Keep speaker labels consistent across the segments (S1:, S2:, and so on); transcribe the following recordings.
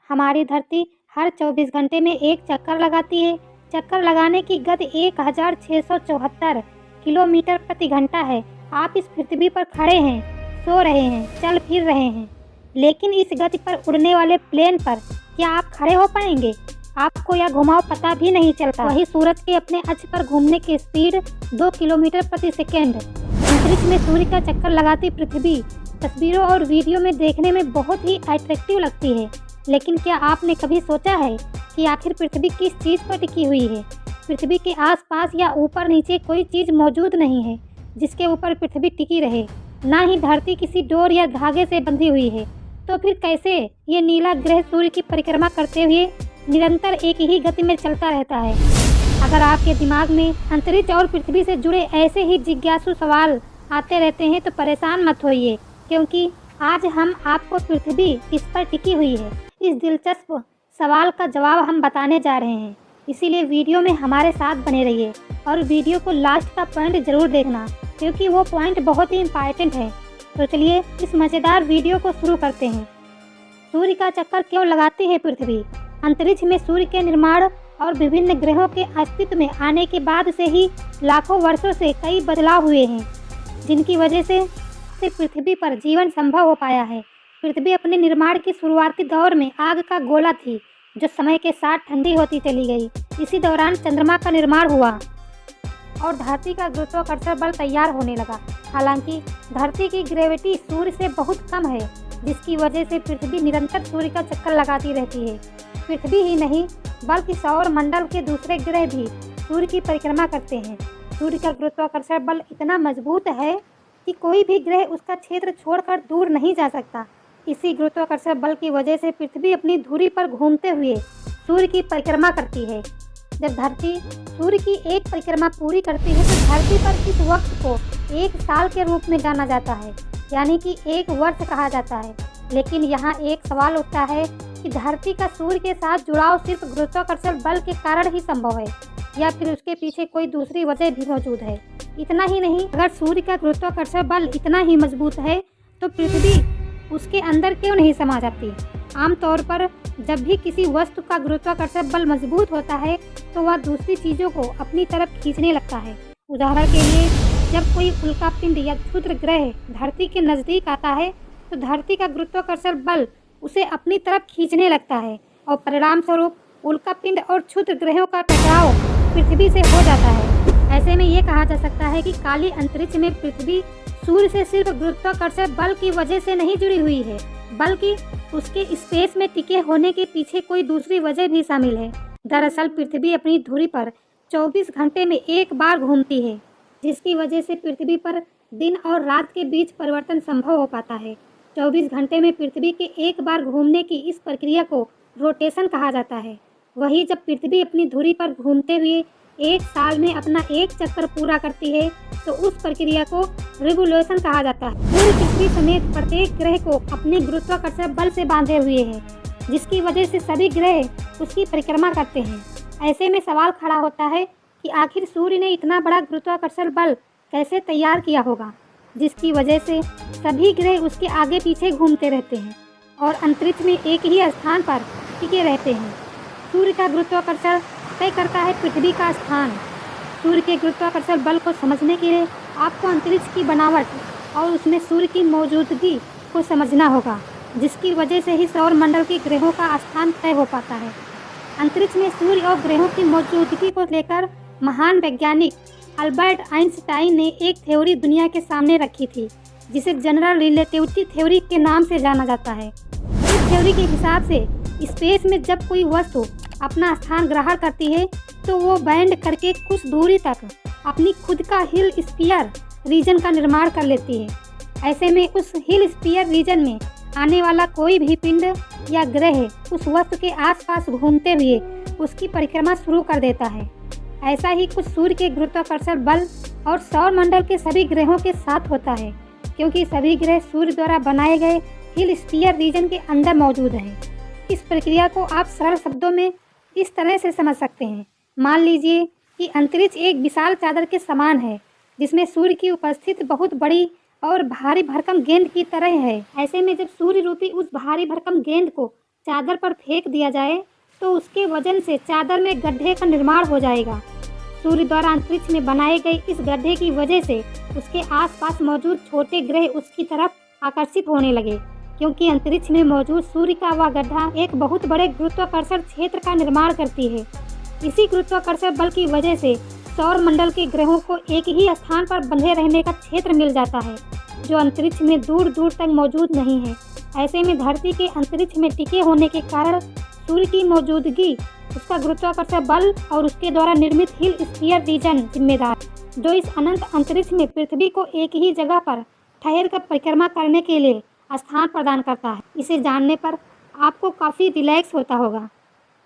S1: हमारी धरती हर 24 घंटे में एक चक्कर लगाती है। चक्कर लगाने की गति 1674 किलोमीटर प्रति घंटा है। आप इस पृथ्वी पर खड़े हैं, सो रहे हैं, चल फिर रहे हैं, लेकिन इस गति पर उड़ने वाले प्लेन पर क्या आप खड़े हो पाएंगे? आपको यह घुमाव पता भी नहीं चलता। वही सूरज के अपने अक्ष पर घूमने की स्पीड 2 किलोमीटर प्रति सेकेंड। अंतरिक्ष में सूर्य का चक्कर लगाती पृथ्वी तस्वीरों और वीडियो में देखने में बहुत ही अट्रैक्टिव लगती है, लेकिन क्या आपने कभी सोचा है कि आखिर पृथ्वी किस चीज़ पर टिकी हुई है? पृथ्वी के आसपास या ऊपर नीचे कोई चीज़ मौजूद नहीं है जिसके ऊपर पृथ्वी टिकी रहे। ना ही धरती किसी डोर या धागे से बंधी हुई है। तो फिर कैसे ये नीला ग्रह सूर्य की परिक्रमा करते हुए निरंतर एक ही गति में चलता रहता है? अगर आपके दिमाग में अंतरिक्ष और पृथ्वी से जुड़े ऐसे ही जिज्ञासु सवाल आते रहते हैं तो परेशान मत होइए, क्योंकि आज हम आपको पृथ्वी किस पर टिकी हुई है, इस दिलचस्प सवाल का जवाब हम बताने जा रहे हैं। इसीलिए वीडियो में हमारे साथ बने रहिए और वीडियो को लास्ट का पॉइंट ज़रूर देखना, क्योंकि वो पॉइंट बहुत ही इम्पॉर्टेंट है। तो चलिए इस मज़ेदार वीडियो को शुरू करते हैं। सूर्य का चक्कर क्यों लगाती है पृथ्वी? अंतरिक्ष में सूर्य के निर्माण और विभिन्न ग्रहों के अस्तित्व में आने के बाद से ही लाखों वर्षों से कई बदलाव हुए हैं, जिनकी वजह से सिर्फ पृथ्वी पर जीवन संभव हो पाया है। पृथ्वी अपने निर्माण के शुरुआती दौर में आग का गोला थी, जो समय के साथ ठंडी होती चली गई। इसी दौरान चंद्रमा का निर्माण हुआ और धरती का गुरुत्वाकर्षण बल तैयार होने लगा। हालांकि धरती की ग्रेविटी सूर्य से बहुत कम है, जिसकी वजह से पृथ्वी निरंतर सूर्य का चक्कर लगाती रहती है। पृथ्वी ही नहीं बल्कि सौर मंडल के दूसरे ग्रह भी सूर्य की परिक्रमा करते हैं। सूर्य का गुरुत्वाकर्षण बल इतना मजबूत है कि कोई भी ग्रह उसका क्षेत्र छोड़कर दूर नहीं जा सकता। इसी गुरुत्वाकर्षण बल की वजह से पृथ्वी अपनी धुरी पर घूमते हुए सूर्य की परिक्रमा करती है। जब धरती सूर्य की एक परिक्रमा पूरी करती है तो धरती पर इस वक्त को 1 साल के रूप में जाना जाता है, यानी कि 1 वर्ष कहा जाता है। लेकिन यहाँ एक सवाल उठता है कि धरती का सूर्य के साथ जुड़ाव सिर्फ गुरुत्वाकर्षण बल के कारण ही संभव है, या फिर उसके पीछे कोई दूसरी वजह भी मौजूद है? इतना ही नहीं, अगर सूर्य का गुरुत्वाकर्षण बल इतना ही मजबूत है तो पृथ्वी उसके अंदर क्यों नहीं समा जाती? आमतौर पर जब भी किसी वस्तु का गुरुत्वाकर्षण बल मजबूत होता है तो वह दूसरी चीज़ों को अपनी तरफ खींचने लगता है। उदाहरण के लिए, जब कोई उल्कापिंड या क्षुद्र ग्रह धरती के नज़दीक आता है तो धरती का गुरुत्वाकर्षण बल उसे अपनी तरफ खींचने लगता है और परिणाम स्वरूप उल्कापिंड और क्षुद्र ग्रहों का टकराव पृथ्वी से हो जाता है। ऐसे में ये कहा जा सकता है कि काली अंतरिक्ष में पृथ्वी सूर्य से सिर्फ गुरुत्वाकर्षण बल की वजह से नहीं जुड़ी हुई है, बल्कि उसके स्पेस में टिके होने के पीछे कोई दूसरी वजह भी शामिल है। दरअसल पृथ्वी अपनी धुरी पर 24 घंटे में एक बार घूमती है, जिसकी वजह से पृथ्वी पर दिन और रात के बीच परिवर्तन संभव हो पाता है। 24 घंटे में पृथ्वी के एक बार घूमने की इस प्रक्रिया को रोटेशन कहा जाता है। वहीं जब पृथ्वी अपनी धुरी पर घूमते हुए 1 साल में अपना एक चक्कर पूरा करती है तो उस प्रक्रिया को रिवोल्यूशन कहा जाता है। पूरी पृथ्वी समेत प्रत्येक ग्रह को अपने गुरुत्वाकर्षण बल से बांधे हुए है, जिसकी वजह से सभी ग्रह उसकी परिक्रमा करते हैं। ऐसे में सवाल खड़ा होता है कि आखिर सूर्य ने इतना बड़ा गुरुत्वाकर्षण बल कैसे तैयार किया होगा, जिसकी वजह से सभी ग्रह उसके आगे पीछे घूमते रहते हैं और अंतरिक्ष में एक ही स्थान पर टिके रहते हैं। सूर्य का गुरुत्वाकर्षण तय करता है पृथ्वी का स्थान। सूर्य के गुरुत्वाकर्षण बल को समझने के लिए आपको अंतरिक्ष की बनावट और उसमें सूर्य की मौजूदगी को समझना होगा, जिसकी वजह से ही सौर मंडल के ग्रहों का स्थान तय हो पाता है। अंतरिक्ष में सूर्य और ग्रहों की मौजूदगी को लेकर महान वैज्ञानिक अल्बर्ट आइंस्टाइन ने एक थ्योरी दुनिया के सामने रखी थी, जिसे जनरल रिलेटिविटी थ्योरी के नाम से जाना जाता है। इस थ्योरी के हिसाब से स्पेस में जब कोई वस्तु अपना स्थान ग्रहण करती है तो वो बैंड करके कुछ दूरी तक अपनी खुद का हिल स्फीयर रीजन का निर्माण कर लेती है। ऐसे में उस हिल स्फीयर रीजन में आने वाला कोई भी पिंड या ग्रह उस वस्तु के आसपास घूमते हुए उसकी परिक्रमा शुरू कर देता है। ऐसा ही कुछ सूर्य के गुरुत्वाकर्षण बल और सौर मंडल के सभी ग्रहों के साथ होता है, क्योंकि सभी ग्रह सूर्य द्वारा बनाए गए हिल स्फीयर रीजन के अंदर मौजूद हैं। इस प्रक्रिया को आप सरल शब्दों में इस तरह से समझ सकते हैं। मान लीजिए कि अंतरिक्ष एक विशाल चादर के समान है, जिसमें सूर्य की उपस्थिति बहुत बड़ी और भारी भरकम गेंद की तरह है। ऐसे में जब सूर्य रूपी उस भारी भरकम गेंद को चादर पर फेंक दिया जाए तो उसके वजन से चादर में गड्ढे का निर्माण हो जाएगा। सूर्य द्वारा अंतरिक्ष में बनाए गए इस गड्ढे की वजह से उसके आसपास मौजूद छोटे ग्रह उसकी तरफ आकर्षित होने लगे, क्योंकि अंतरिक्ष में मौजूद सूर्य का वह गड्ढा एक बहुत बड़े गुरुत्वाकर्षण क्षेत्र का निर्माण करती है। इसी गुरुत्वाकर्षण बल की वजह से सौर मंडल के ग्रहों को एक ही स्थान पर बंधे रहने का क्षेत्र मिल जाता है, जो अंतरिक्ष में दूर दूर तक मौजूद नहीं है। ऐसे में धरती के अंतरिक्ष में टिके होने के कारण सूर्य की मौजूदगी, उसका गुरुत्वाकर्षण बल और उसके द्वारा निर्मित हिल स्फीयर रीजन जिम्मेदार, जो इस अनंत अंतरिक्ष में पृथ्वी को एक ही जगह पर ठहर कर परिक्रमा करने के लिए स्थान प्रदान करता है। इसे जानने पर आपको काफ़ी रिलैक्स होता होगा।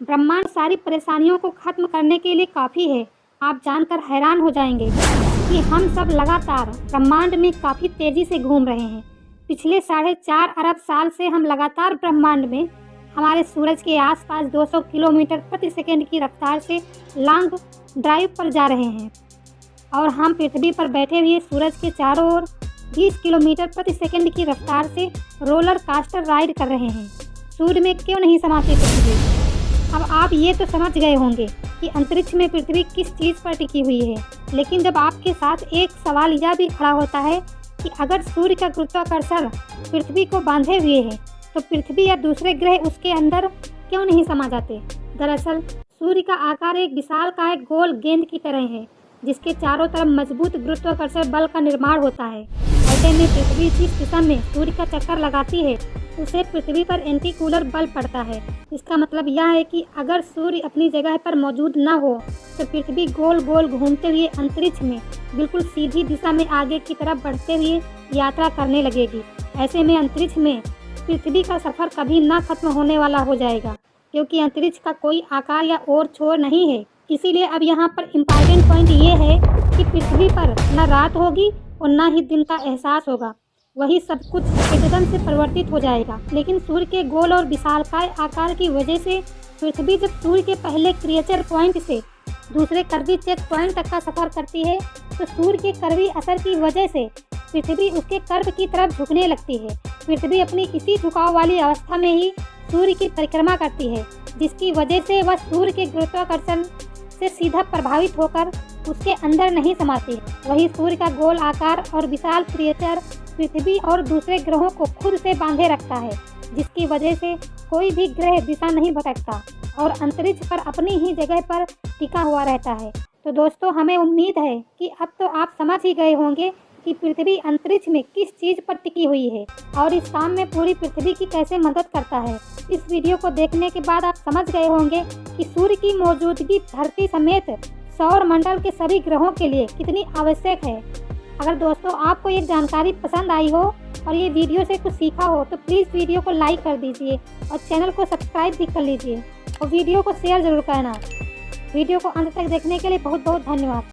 S1: ब्रह्मांड सारी परेशानियों को खत्म करने के लिए काफ़ी है। आप जानकर हैरान हो जाएंगे कि हम सब लगातार ब्रह्मांड में काफ़ी तेज़ी से घूम रहे हैं। पिछले 4.5 अरब साल से हम लगातार ब्रह्मांड में हमारे सूरज के आसपास 200 किलोमीटर प्रति सेकंड की रफ्तार से लॉन्ग ड्राइव पर जा रहे हैं, और हम पृथ्वी पर बैठे हुए सूरज के चारों ओर 20 किलोमीटर प्रति सेकंड की रफ्तार से रोलर कास्टर राइड कर रहे हैं। सूर्य में क्यों नहीं समाती पृथ्वी? अब आप ये तो समझ गए होंगे कि अंतरिक्ष में पृथ्वी किस चीज़ पर टिकी हुई है, लेकिन जब आपके साथ एक सवाल यह भी खड़ा होता है कि अगर सूर्य का गुरुत्वाकर्षण पृथ्वी को बांधे हुए है तो पृथ्वी या दूसरे ग्रह उसके अंदर क्यों नहीं समा जाते? दरअसल सूर्य का आकार एक विशालकाय गोल गेंद की तरह है, जिसके चारों तरफ मजबूत गुरुत्वाकर्षण बल का निर्माण होता है। ऐसे में पृथ्वी जिस दिशा में सूर्य का चक्कर लगाती है उसे पृथ्वी पर एंटीकूलर बल पड़ता है। इसका मतलब यह है कि अगर सूर्य अपनी जगह पर मौजूद न हो तो पृथ्वी गोल गोल घूमते हुए अंतरिक्ष में बिल्कुल सीधी दिशा में आगे की तरफ बढ़ते हुए यात्रा करने लगेगी। ऐसे में अंतरिक्ष में पृथ्वी का सफ़र कभी ना खत्म होने वाला हो जाएगा, क्योंकि अंतरिक्ष का कोई आकार या ओर छोर नहीं है। इसीलिए अब यहाँ पर इम्पॉर्टेंट पॉइंट ये है कि पृथ्वी पर न रात होगी और न ही दिन का एहसास होगा। वही सब कुछ एकदम से परिवर्तित हो जाएगा। लेकिन सूर्य के गोल और विशालकाय आकार की वजह से पृथ्वी जब सूर्य के पहले क्रिएचर पॉइंट से दूसरे कर्वी चेक पॉइंट तक का सफ़र करती है तो सूर्य के कर्वी असर की वजह से पृथ्वी उसके कर्व की तरफ झुकने लगती है। पृथ्वी अपनी इसी झुकाव वाली अवस्था में ही सूर्य की परिक्रमा करती है, जिसकी वजह से वह सूर्य के गुरुत्वाकर्षण से सीधा प्रभावित होकर उसके अंदर नहीं समाती है। वही सूर्य का गोल आकार और विशाल क्रिएचर पृथ्वी और दूसरे ग्रहों को खुद से बांधे रखता है, जिसकी वजह से कोई भी ग्रह दिशा नहीं भटकता और अंतरिक्ष पर अपनी ही जगह पर टिका हुआ रहता है। तो दोस्तों, हमें उम्मीद है कि अब तो आप समझ ही गए होंगे कि पृथ्वी अंतरिक्ष में किस चीज़ पर टिकी हुई है और इस काम में पूरी पृथ्वी की कैसे मदद करता है। इस वीडियो को देखने के बाद आप समझ गए होंगे कि सूर्य की मौजूदगी धरती समेत सौर मंडल के सभी ग्रहों के लिए कितनी आवश्यक है। अगर दोस्तों आपको ये जानकारी पसंद आई हो और ये वीडियो से कुछ सीखा हो तो प्लीज़ वीडियो को लाइक कर दीजिए और चैनल को सब्सक्राइब भी कर लीजिए और वीडियो को शेयर ज़रूर करना। वीडियो को अंत तक देखने के लिए बहुत बहुत धन्यवाद।